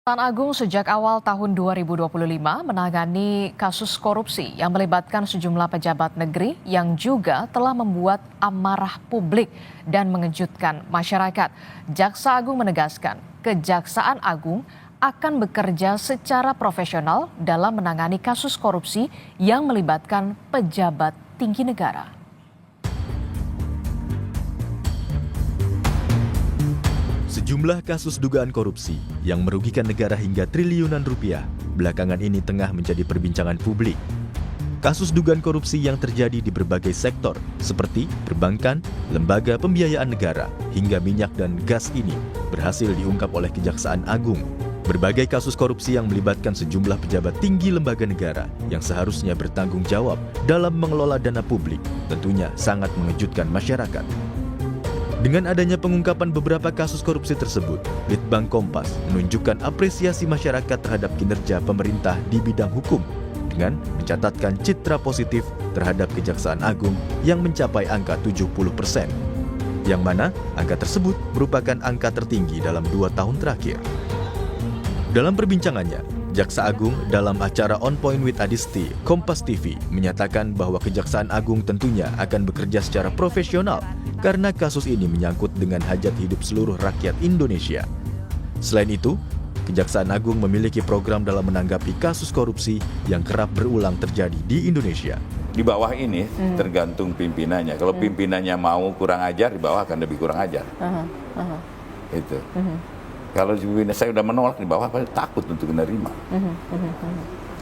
Kejaksaan Agung sejak awal tahun 2025 menangani kasus korupsi yang melibatkan sejumlah pejabat negeri yang juga telah membuat amarah publik dan mengejutkan masyarakat. Jaksa Agung menegaskan, Kejaksaan Agung akan bekerja secara profesional dalam menangani kasus korupsi yang melibatkan pejabat tinggi negara. Sejumlah kasus dugaan korupsi yang merugikan negara hingga triliunan rupiah belakangan ini tengah menjadi perbincangan publik. Kasus dugaan korupsi yang terjadi di berbagai sektor seperti perbankan, lembaga pembiayaan negara, hingga minyak dan gas ini berhasil diungkap oleh Kejaksaan Agung. Berbagai kasus korupsi yang melibatkan sejumlah pejabat tinggi lembaga negara yang seharusnya bertanggung jawab dalam mengelola dana publik tentunya sangat mengejutkan masyarakat. Dengan adanya pengungkapan beberapa kasus korupsi tersebut, Litbang Kompas menunjukkan apresiasi masyarakat terhadap kinerja pemerintah di bidang hukum dengan mencatatkan citra positif terhadap Kejaksaan Agung yang mencapai angka 70%. Yang mana angka tersebut merupakan angka tertinggi dalam 2 tahun terakhir. Dalam perbincangannya, Jaksa Agung dalam acara On Point with Adisti, Kompas TV menyatakan bahwa Kejaksaan Agung tentunya akan bekerja secara profesional karena kasus ini menyangkut dengan hajat hidup seluruh rakyat Indonesia. Selain itu, Kejaksaan Agung memiliki program dalam menanggapi kasus korupsi yang kerap berulang terjadi di Indonesia. Di bawah ini tergantung pimpinannya. Kalau pimpinannya mau kurang ajar, di bawah akan lebih kurang ajar. Itu. Kalau saya udah menolak, di bawah pasti takut untuk menerima.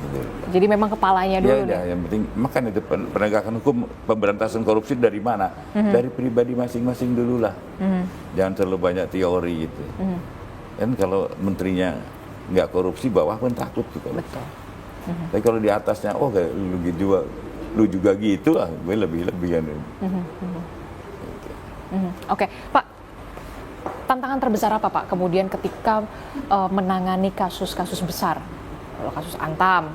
Gitu. Jadi memang kepalanya dulu. Ya, yang penting makanya itu penegakan hukum, pemberantasan korupsi dari mana? Dari pribadi masing-masing dulu lah. Jangan terlalu banyak teori gitu. Dan kalau menterinya nggak korupsi, bawah pun takut gitu. Betul. Tapi kalau di atasnya, oh kayak lu juga gitu, gue lebih-lebihan. Oke, Pak. Tantangan terbesar apa, Pak? Kemudian ketika menangani kasus-kasus besar. Kalau kasus Antam,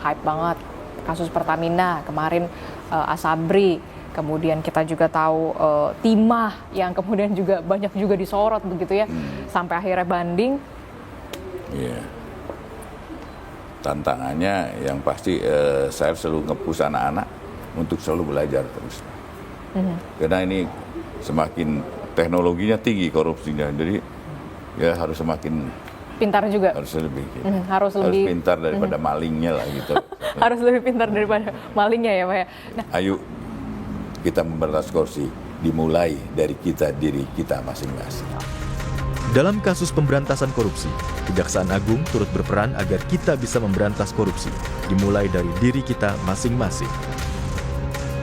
hype banget. Kasus Pertamina, kemarin Asabri. Kemudian kita juga tahu Timah yang kemudian juga banyak juga disorot begitu ya. Sampai akhirnya banding. Iya. Tantangannya yang pasti saya selalu nge-push anak-anak untuk selalu belajar terus. Karena ini semakin teknologinya tinggi korupsinya. Jadi ya harus semakin pintar juga. Harus lebih. Gitu. Harus lebih pintar daripada malingnya lah gitu. Harus lebih pintar daripada malingnya ya, Pak ya. Nah, ayo kita memberantas korupsi dimulai dari diri kita masing-masing. Dalam kasus pemberantasan korupsi, Kejaksaan Agung turut berperan agar kita bisa memberantas korupsi, dimulai dari diri kita masing-masing.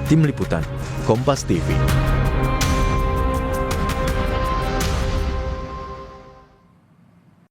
Tim Liputan, Kompas TV.